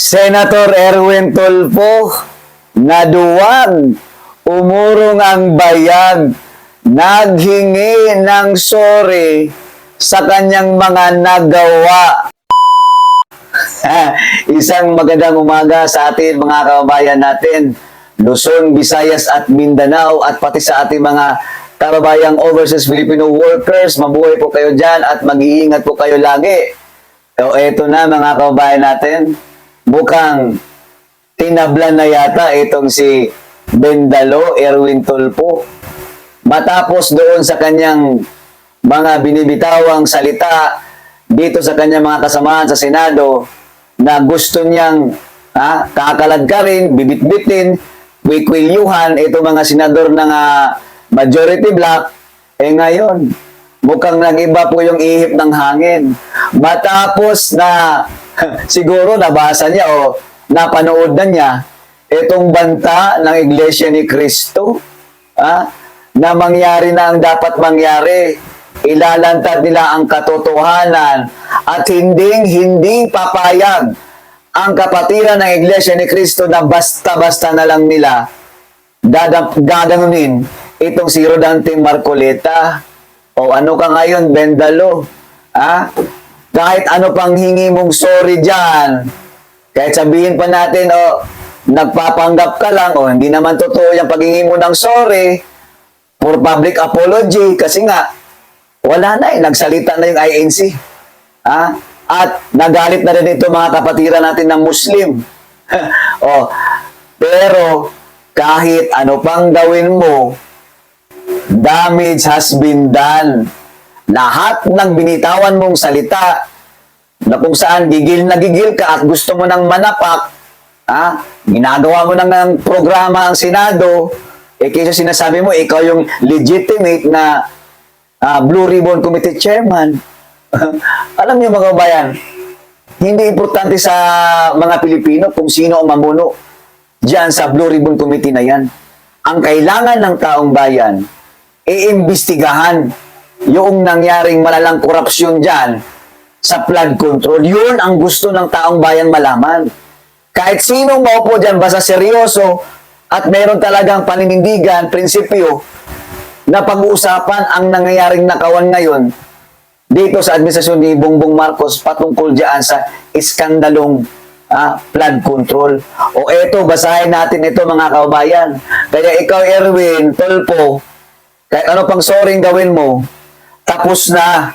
Senator Erwin Tulfo, naduwag, umurong ang bayag, naghingi ng sorry sa kanyang mga nagawa. Isang magandang umaga sa atin mga kababayan natin, Luzon, Visayas at Mindanao at pati sa ating mga kababayang overseas Filipino workers. Mabuhay po kayo dyan at mag-iingat po kayo lagi. So eto na mga kababayan natin, mukhang tinablan na yata itong si Bendalo, Erwin Tulfo. Matapos doon sa kanyang mga binibitawang salita dito sa kanyang mga kasamahan sa Senado na gusto niyang kakalagkarin, bibit-bitin, kwikwiliuhan itong mga senador ng majority bloc, ngayon, mukhang nag-iba po yung ihip ng hangin. Matapos na siguro nabasa niya o napanood na niya itong banta ng Iglesia ni Cristo, na mangyari na ang dapat mangyari, ilalantad nila ang katotohanan at hindi papayag ang kapatiran ng Iglesia ni Cristo na basta-basta na lang nila gaganunin itong si Rodante Marcoleta. O ano ka ngayon, Bendalo? Kahit ano pang hingi mong sorry dyan, kahit sabihin pa natin, nagpapanggap ka lang, hindi naman totoo yung paghingi mo ng sorry for public apology, kasi nga, wala na nagsalita na yung INC. At nagalit na rin ito mga kapatiran natin ng Muslim. Pero, kahit ano pang gawin mo, damage has been done. Lahat ng binitawan mong salita na kung saan gigil na gigil ka at gusto mo nang manapak, ginagawa mo ng programa ang Senado, kaysa sinasabi mo, ikaw yung legitimate na Blue Ribbon Committee Chairman. Alam niyo mga kabayan, hindi importante sa mga Pilipino kung sino ang mamuno diyan sa Blue Ribbon Committee na yan. Ang kailangan ng taong bayan, iimbestigahan yung nangyaring malalang korupsyon dyan sa flood control. Yun ang gusto ng taong bayan malaman. Kahit sinong maupo dyan, basta seryoso at meron talagang paninindigan, prinsipyo, na pag-uusapan ang nangyayaring nakawan ngayon dito sa administrasyon ni Bongbong Marcos patungkol dyan sa iskandalong flood control. O eto, basahin natin ito mga kababayan. Kaya ikaw, Erwin Tulfo, kahit ano pang sorry gawin mo, tapos na,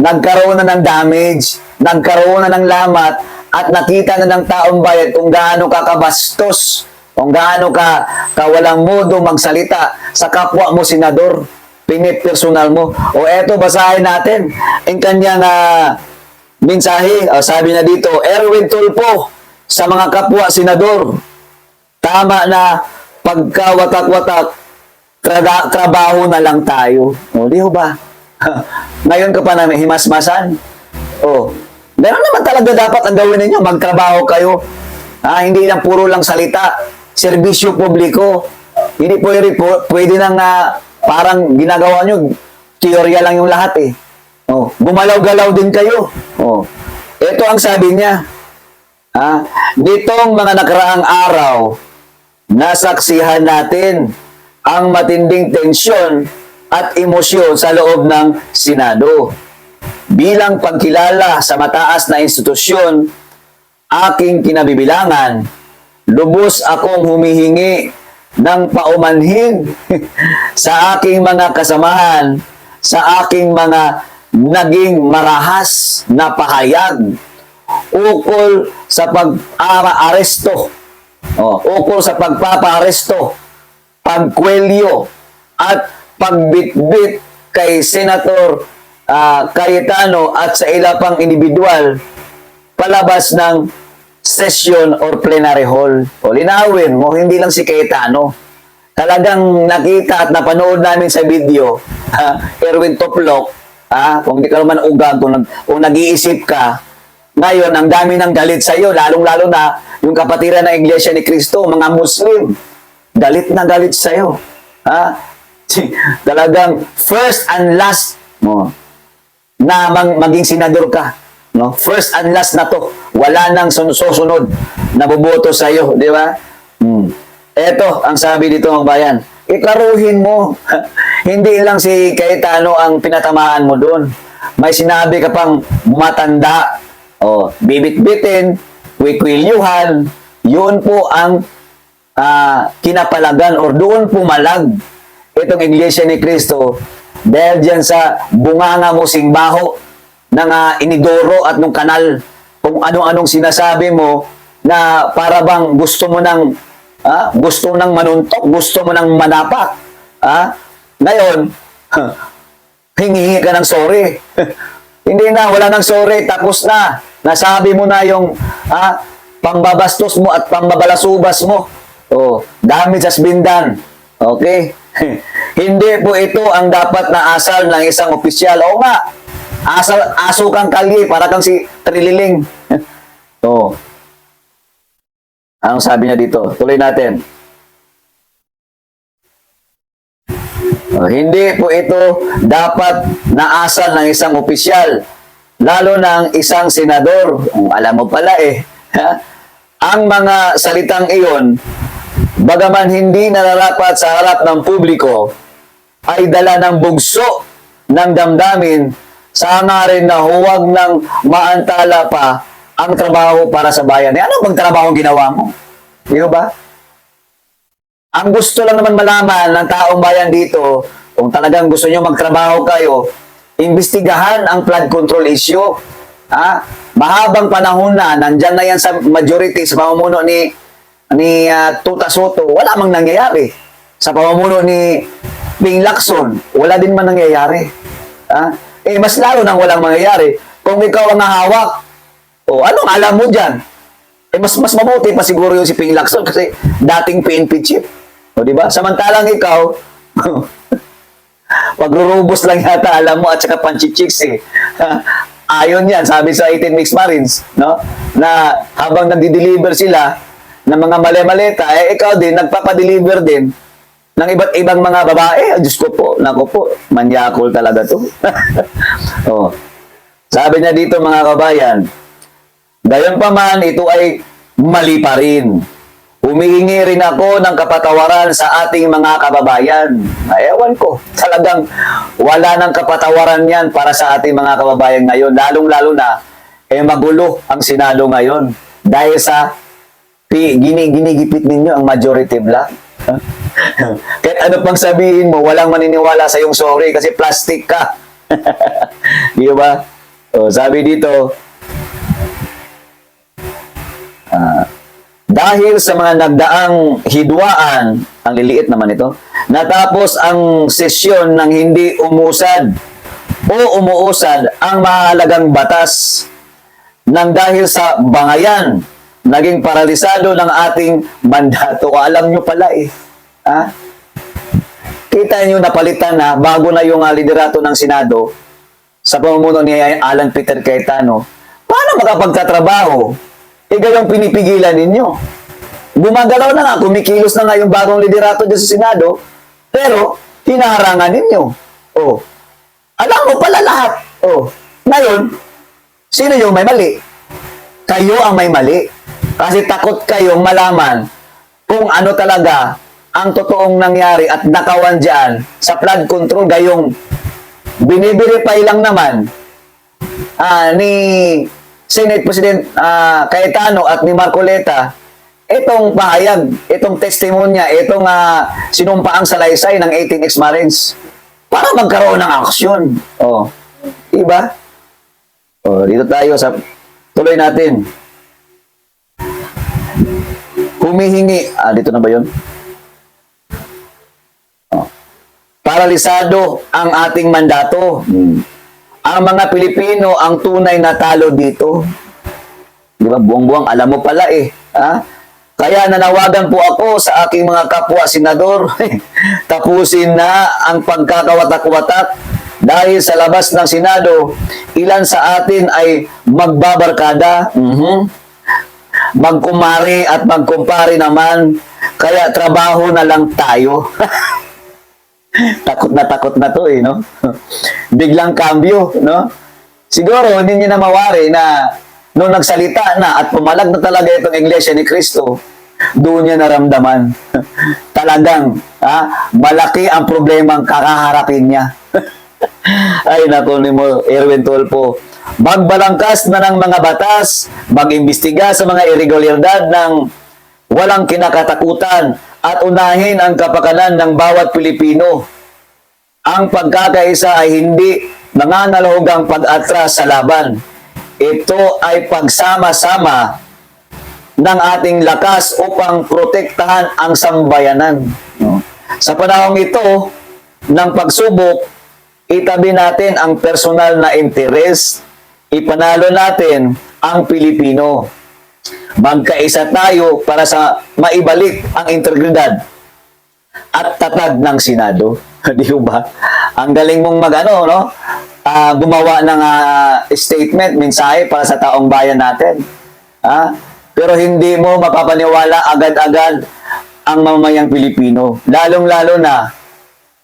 nagkaroon na ng damage, nagkaroon na ng lamat, at nakita na ng taong bayan kung gaano ka kabastos, kung gaano ka walang modo magsalita sa kapwa mo senador, personal mo. O eto, basahin natin ang kanyang mensahe. Sabi na dito, Erwin Tulfo, sa mga kapwa senador, tama na pagkawatak-watak, trabaho na lang tayo. Di ba? Ngayon ka pa namin himasmasan. Meron naman talaga dapat ang gawin ninyo, magtrabaho kayo. Hindi lang puro lang salita, serbisyo publiko. Hindi pwede nang parang ginagawa nyo, teorya lang yung lahat Gumalaw-galaw din kayo. Ito ang sabi niya. Ditong mga nakaraang araw, nasaksihan natin ang matinding tensyon at emosyon sa loob ng Senado. Bilang pagkilala sa mataas na institusyon, aking kinabibilangan, lubos akong humihingi ng paumanhin sa aking mga kasamahan, sa aking mga naging marahas na pahayag ukol sa pag-aresto, ukol sa pagpapaaresto, pagkwelyo at pagbitbit kay Senator Cayetano at sa ilang pang individual palabas ng session or plenary hall. Linawin mo, hindi lang si Cayetano. Talagang nakita at napanood namin sa video, Erwin Tulfo, kung di ka naman ugag, kung nag-iisip ka, ngayon, ang dami ng galit sa iyo, lalong-lalo na yung kapatiran ng Iglesia ni Cristo, mga Muslim, galit na galit sa iyo. Talagang first and last mo na maging senador ka. No? First and last na to. Wala nang susunod na boboto sa iyo, di ba? Eto, ang sabi dito ng bayan, iklaruhin mo. Hindi lang si Cayetano ang pinatamaan mo doon. May sinabi ka pang matanda. O, bibit-bitin, kwikwilyuhan, yun po ang kinapalagan or doon pumalag itong Iglesia ni Cristo dahil dyan sa bunganga mo singbaho ng inidoro at ng kanal kung anong-anong sinasabi mo na para bang gusto mo nang manuntok, gusto mo nang manapak. Ngayon, hingi ka ng sorry. Hindi na, wala nang sorry, tapos na. Nasabi mo na yung pangbabastos mo at pangbabalasubas mo. Oh, damage has been done. Okay? Hindi po ito ang dapat na asal ng isang opisyal. Oo nga, aso kang kalye, para kang si Trililing. Oh. Anong sabi niya dito? Tuloy natin. Oh, hindi po ito dapat na asal ng isang opisyal, lalo ng isang senador. Alam mo pala ang mga salitang iyon, bagaman hindi nararapat sa harap ng publiko, ay dala ng bugso ng damdamin sa hangarin na huwag nang maantala pa ang trabaho para sa bayan. Ano bang trabaho ginawa mo? Di ba? Ang gusto lang naman malaman ng taong bayan dito, kung talagang gusto nyo magtrabaho kayo, imbestigahan ang flood control issue. Mahabang panahon na, nandyan na yan sa majority, sa pamumuno ni Tuta Soto, wala mang nangyayari. Sa pamumuno ni Ping Lacson, wala din man nangyayari. Mas lalo nang walang mangyayari kung ikaw ang hawak. Anong alam mo dyan? Mas mabuti pa siguro yung si Ping Lacson kasi dating PNP chief. Di ba? Samantalang ikaw, pagrurubos lang yata alam mo at saka panchichiks Ayon yan, sabi sa 18 Mixed Marines, no? Na habang nagdi-deliver sila ng mga mali-maleta, ikaw din, nagpapadeliver din ng iba't ibang mga babae. Diyos ko po, nako po, manyakol talaga to. Sabi niya dito mga kabayan, gayon pa man, ito ay mali pa rin. Humihingi rin ako ng kapatawaran sa ating mga kababayan. Ewan ko, talagang wala nang kapatawaran yan para sa ating mga kababayan ngayon. Lalong-lalo na, magulo ang Senado ngayon. Dahil sa ginigipit ninyo ang majority black. Kahit ano pang sabihin mo, walang maniniwala sa yung sorry kasi plastic ka. Di ba? Sabi dito, dahil sa mga nagdaang hidwaan, ang liliit naman ito, natapos ang sesyon ng hindi umusad o umuusad ang mahalagang batas nang dahil sa bangayan, naging paralisado ng ating mandato. Alam nyo pala Kita nyo napalitan na bago na yung liderato ng Senado sa pamumuno ni Alan Peter Cayetano. Paano makapagtatrabaho? Gayong pinipigilan ninyo. Gumagalaw na nga, kumikilos na nga yung bagong liderato dyan sa Senado, pero hinaharangan ninyo. Alam mo pala lahat. Ngayon, sino yung may mali? Kayo ang may mali. Kasi takot kayong malaman kung ano talaga ang totoong nangyari at nakawan dyan sa flood control. Gayong binibiripay lang naman ni Senate President Cayetano at ni Marcoleta itong pahayag, itong testimonya, itong sinumpaang salaysay ng 18 ex-Marines para magkaroon ng aksyon. Diba? Dito tayo sa tuloy natin. Humihingi. Dito na ba yun? Paralisado ang ating mandato. Ang mga Pilipino ang tunay na talo dito. Di ba? Buwang-buwang, alam mo pala Kaya nanawagan po ako sa aking mga kapwa senador. Tapusin na ang pagkakawatak-watak dahil sa labas ng Senado, ilan sa atin ay magbabarkada, magkumari at magkumpare naman, kaya trabaho na lang tayo. Takot na to no? Biglang kambyo, no? siguro hindi niya na mawari na nung nagsalita na at pumalag na talaga itong Iglesia ni Cristo, doon niya naramdaman. Talagang malaki ang problemang kakaharapin niya. Ay, naku ni mo, Erwin Tulfo. Magbalangkas na ng mga batas, mag-imbestiga sa mga irregularidad ng walang kinakatakutan at unahin ang kapakanan ng bawat Pilipino. Ang pagkakaisa ay hindi nangangalahugang pag-atras sa laban. Ito ay pagsama-sama ng ating lakas upang protektahan ang sambayanan. Sa panahong ito ng pagsubok, itabi natin ang personal na interes, ipanalo natin ang Pilipino. Magkaisa tayo para sa maibalik ang integridad at tatag ng Senado. Di ba? Ang galing mong gumawa ng statement, mensahe para sa taong bayan natin. Pero hindi mo mapapaniwala agad-agad ang mamayang Pilipino. Lalong-lalo na,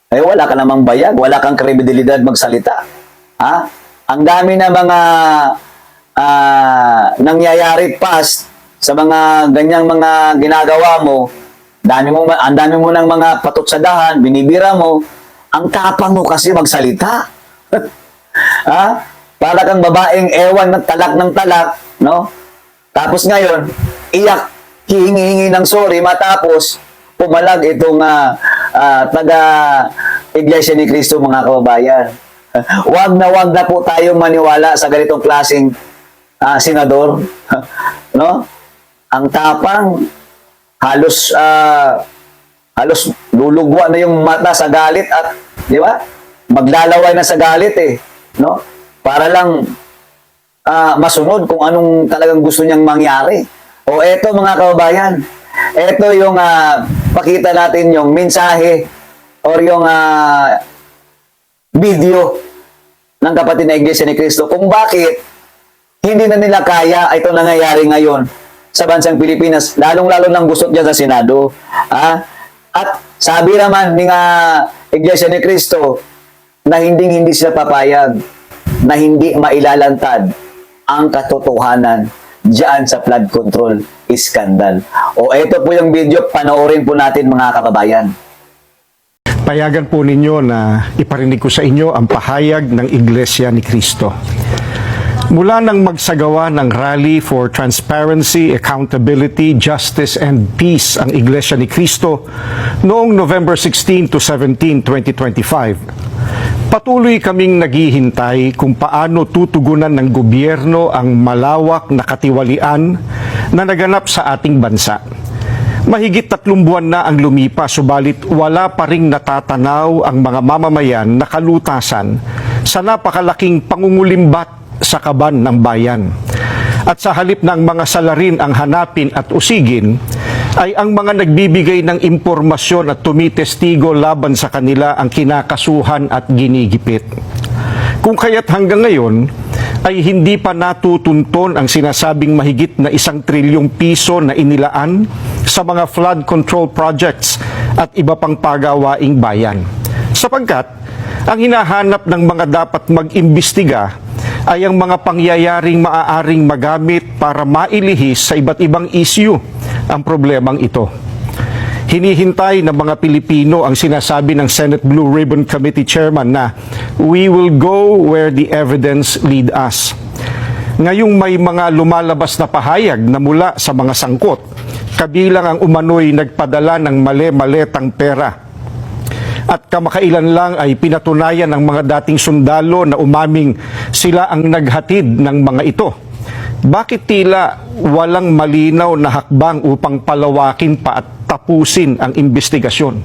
wala ka namang bayag, wala kang kredibilidad magsalita. Ang dami na mga nangyayari past sa mga ganyang mga ginagawa mo. Ang dami mo ng mga patutsadahan, binibira mo. Ang tapang mo kasi magsalita. Para kang babaeng ewan ng talak, no? Tapos ngayon, iyak, hihingi-hingi ng sorry, matapos pumalag itong taga Iglesia ni Cristo, mga kababayan. Wag na po tayong maniwala sa ganitong klaseng senador. No? Ang tapang, halos lulugwa na yung mata sa galit at, di ba? Maglalaway na sa galit no? Para lang masunod kung anong talagang gusto niyang mangyari. O eto mga kababayan, eto yung pakita natin yung mensahe or yung video ng kapatid na Iglesia ni Cristo kung bakit hindi na nila kaya ito nangyayari ngayon sa bansang Pilipinas, lalong-lalo nang gusot niya sa Senado. At sabi naman ng Iglesia ni Cristo na hindi sila papayag, na hindi mailalantad ang katotohanan diyan sa flood control scandal. O ito po yung video, panoorin po natin mga kababayan. Payagan po ninyo na iparinig ko sa inyo ang pahayag ng Iglesia ni Cristo. Mula nang magsagawa ng Rally for Transparency, Accountability, Justice and Peace ang Iglesia ni Cristo noong November 16 to 17, 2025, patuloy kaming naghihintay kung paano tutugunan ng gobyerno ang malawak na katiwalian na naganap sa ating bansa. Mahigit 3 buwan na ang lumipas, subalit wala pa ring natatanaw ang mga mamamayan na kalutasan sa napakalaking pangungulimbat sa kaban ng bayan. At sa halip ng mga salarin ang hanapin at usigin, ay ang mga nagbibigay ng impormasyon at tumitestigo laban sa kanila ang kinakasuhan at ginigipit. Kung kaya't hanggang ngayon, ay hindi pa natutunton ang sinasabing mahigit na 1 trilyong piso na inilaan sa mga flood control projects at iba pang pagawaing bayan. Sapagkat, ang hinahanap ng mga dapat mag-imbestiga ay ang mga pangyayaring maaaring magamit para mailihis sa iba't ibang issue ang problemang ito. Hinihintay ng mga Pilipino ang sinasabi ng Senate Blue Ribbon Committee Chairman na we will go where the evidence lead us. Ngayong may mga lumalabas na pahayag na mula sa mga sangkot, kabilang ang umano'y nagpadala ng mali-maletang pera. At kamakailan lang ay pinatunayan ng mga dating sundalo na umaming sila ang naghatid ng mga ito. Bakit tila walang malinaw na hakbang upang palawakin pa at tapusin ang investigasyon?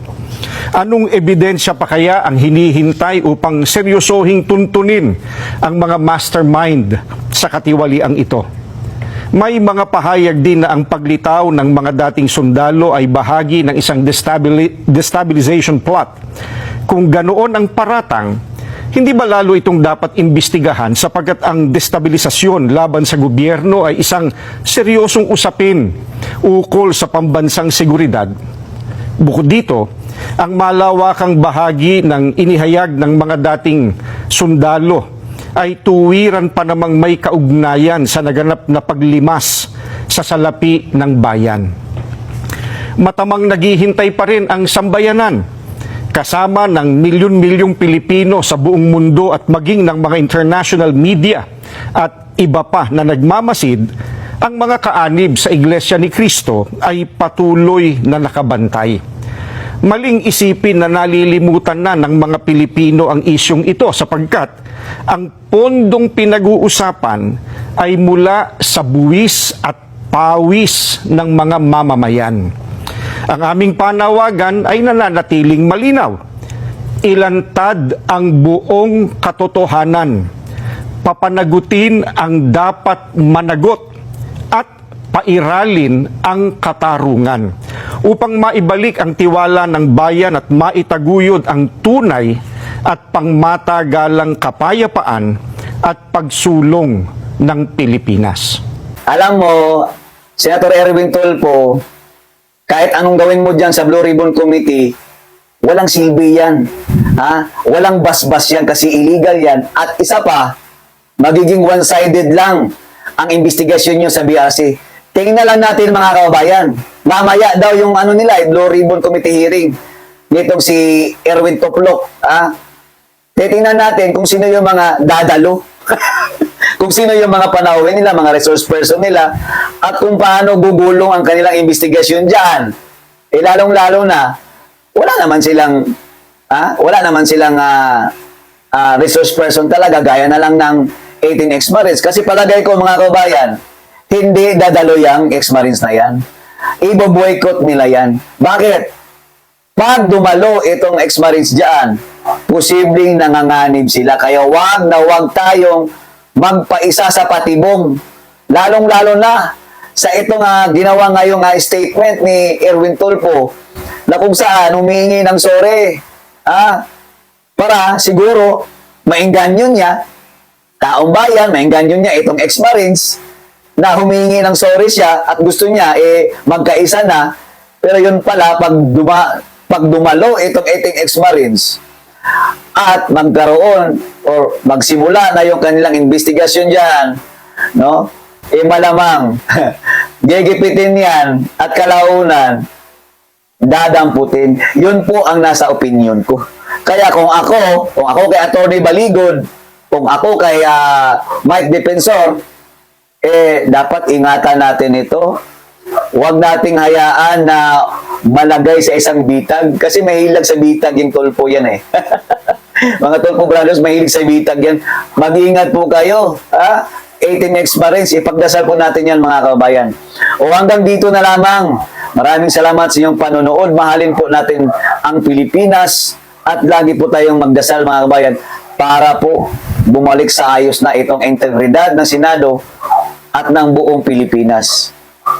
Anong ebidensya pa kaya ang hinihintay upang seryosohing tuntunin ang mga mastermind sa katiwaliang ito? May mga pahayag din na ang paglitaw ng mga dating sundalo ay bahagi ng isang destabilization plot. Kung ganoon ang paratang, hindi ba lalo itong dapat imbestigahan sapagkat ang destabilisasyon laban sa gobyerno ay isang seryosong usapin ukol sa pambansang seguridad? Bukod dito, ang malawakang bahagi ng inihayag ng mga dating sundalo ay tuwiran pa namang may kaugnayan sa naganap na paglimas sa salapi ng bayan. Matamang naghihintay pa rin ang sambayanan kasama ng milyon-milyong Pilipino sa buong mundo at maging ng mga international media at iba pa na nagmamasid, ang mga kaanib sa Iglesia ni Cristo ay patuloy na nakabantay. Maling isipin na nalilimutan na ng mga Pilipino ang isyong ito sapagkat ang pondong pinag-uusapan ay mula sa buwis at pawis ng mga mamamayan. Ang aming panawagan ay nananatiling malinaw. Ilantad ang buong katotohanan. Papanagutin ang dapat managot at pairalin ang katarungan upang maibalik ang tiwala ng bayan at maitaguyod ang tunay at pangmatagalang kapayapaan at pagsulong ng Pilipinas. Alam mo, Senator Erwin Tulfo, kahit anong gawin mo dyan sa Blue Ribbon Committee, walang silbi yan. Ha? Walang basbas yan kasi illegal yan. At isa pa, magiging one-sided lang ang investigasyon nyo sa BRC. Tingnan lang natin mga kababayan. Mamaya daw yung Blue Ribbon Committee hearing nitong si Erwin Toplok. Titingnan natin kung sino yung mga dadalo. Kung sino yung mga panauhin nila, mga resource person nila, at kung paano gugulong ang kanilang investigasyon dyan. Lalong-lalo na, wala naman silang resource person talaga, gaya na lang ng 18 ex-Marines. Kasi palagay ko mga kababayan, hindi dadalo yung ex-Marines na yan. Ibo-boycott nila yan. Bakit? Pag dumalo itong ex-Marines dyan, posibleng nanganganib sila. Kaya wag na wag tayong magpaisa sa patibong. Lalong-lalo na sa itong ginawa ngayong statement ni Erwin Tulfo na kung saan humingi ng sorry. Para siguro maengganyo niya, taong bayan, maengganyo niya itong ex-Marines na humingi ng sorry siya at gusto niya magkaisa na. Pero yun pala, pag dumalo itong 18 ex-Marines at magkaroon or magsimula na yung kanilang investigasyon dyan, no? Malamang gigipitin yan at kalaunan dadamputin. Yun po ang nasa opinion ko. Kaya kung ako kay Attorney Baligod, kung ako kay Mike Defensor, dapat ingatan natin ito. Huwag nating hayaan na malagay sa isang bitag kasi mahilig sa bitag yung Tulfo yan Mga Tulfo brothers, mahilig sa bitag yan. Mag-iingat po kayo. 18 ex-Marines, ipagdasal po natin yan mga kababayan. O hanggang dito na lamang. Maraming salamat sa inyong panonood. Mahalin po natin ang Pilipinas at lagi po tayong magdasal mga kababayan para po bumalik sa ayos na itong integridad ng Senado at ng buong Pilipinas.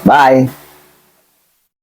Bye!